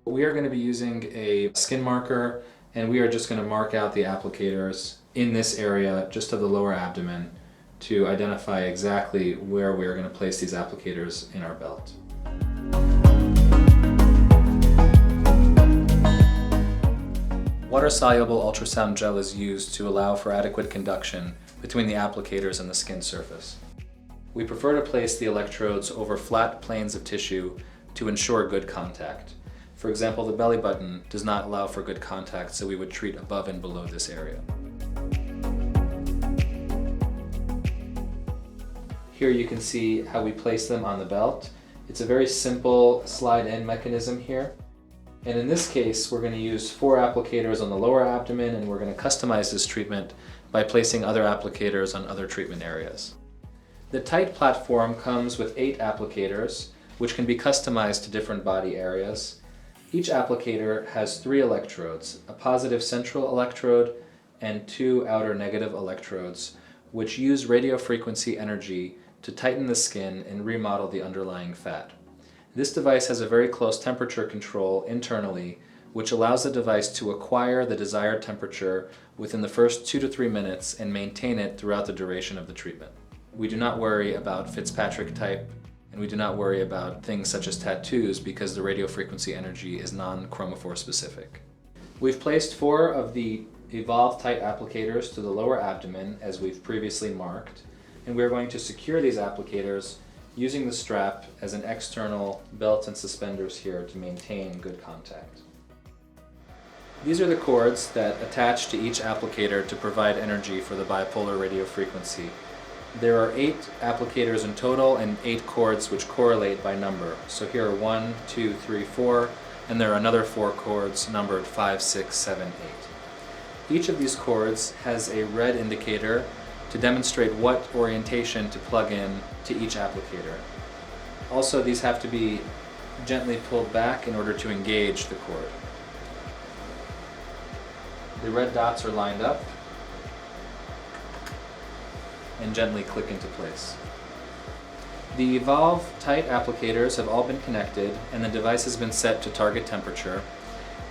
We are going to be using a skin marker, and we are just going to mark out the applicators in this area just of the lower abdomen to identify exactly where we are going to place these applicators in our belt. Water-soluble ultrasound gel is used to allow for adequate conduction between the applicators and the skin surface. We prefer to place the electrodes over flat planes of tissue to ensure good contact. For example, the belly button does not allow for good contact, so we would treat above and below this area. Here you can see how we place them on the belt. It's a very simple slide-in mechanism here. And in this case, we're going to use 4 applicators on the lower abdomen, and we're going to customize this treatment by placing other applicators on other treatment areas. The Tite platform comes with 8 applicators, which can be customized to different body areas. Each applicator has 3 electrodes, a positive central electrode and 2 outer negative electrodes, which use radiofrequency energy to tighten the skin and remodel the underlying fat. This device has a very close temperature control internally, which allows the device to acquire the desired temperature within the first 2 to 3 minutes and maintain it throughout the duration of the treatment. We do not worry about Fitzpatrick type, and we do not worry about things such as tattoos because the radiofrequency energy is non-chromophore specific. We've placed 4 of the Evolve Tite applicators to the lower abdomen as we've previously marked, and we're going to secure these applicators using the strap as an external belt and suspenders here to maintain good contact. These are the cords that attach to each applicator to provide energy for the bipolar radiofrequency. There are 8 applicators in total and 8 cords which correlate by number. So here are 1, 2, 3, 4, and there are another 4 cords numbered 5, 6, 7, 8. Each of these cords has a red indicator to demonstrate what orientation to plug in to each applicator. Also, these have to be gently pulled back in order to engage the cord. The red dots are lined up and gently click into place. The Evolve Tite applicators have all been connected and the device has been set to target temperature.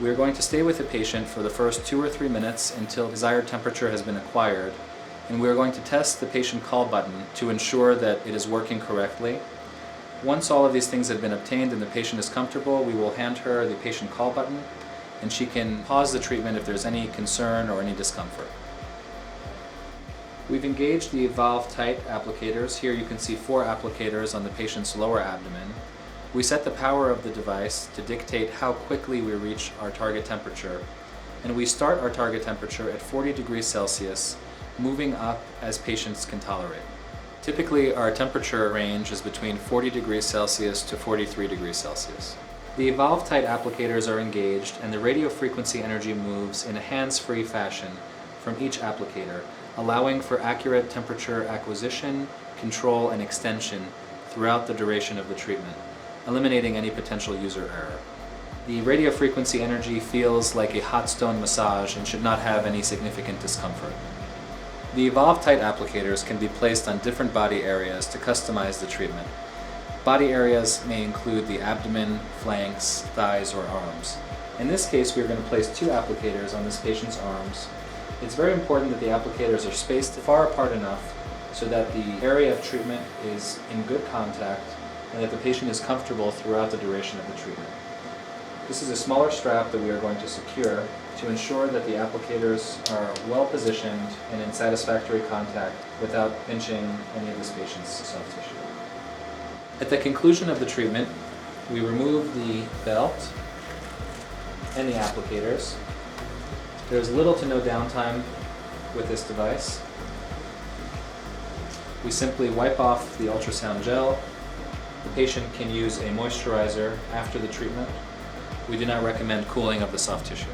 We are going to stay with the patient for the first 2 or 3 minutes until desired temperature has been acquired, and we are going to test the patient call button to ensure that it is working correctly. Once all of these things have been obtained and the patient is comfortable, we will hand her the patient call button and she can pause the treatment if there's any concern or any discomfort. We've engaged the Evolve Tite applicators. Here you can see 4 applicators on the patient's lower abdomen. We set the power of the device to dictate how quickly we reach our target temperature, and we start our target temperature at 40 degrees Celsius, moving up as patients can tolerate. Typically, our temperature range is between 40 degrees Celsius to 43 degrees Celsius. The Evolve Tite applicators are engaged and the radiofrequency energy moves in a hands-free fashion from each applicator, allowing for accurate temperature acquisition, control, and extension throughout the duration of the treatment, eliminating any potential user error. The radiofrequency energy feels like a hot stone massage and should not have any significant discomfort. The Evolve Tite applicators can be placed on different body areas to customize the treatment. Body areas may include the abdomen, flanks, thighs, or arms. In this case, we are going to place 2 applicators on this patient's arms. It's very important that the applicators are spaced far apart enough so that the area of treatment is in good contact and that the patient is comfortable throughout the duration of the treatment. This is a smaller strap that we are going to secure to ensure that the applicators are well positioned and in satisfactory contact without pinching any of this patient's soft tissue. At the conclusion of the treatment, we remove the belt and the applicators. There's little to no downtime with this device. We simply wipe off the ultrasound gel. The patient can use a moisturizer after the treatment. We do not recommend cooling of the soft tissue.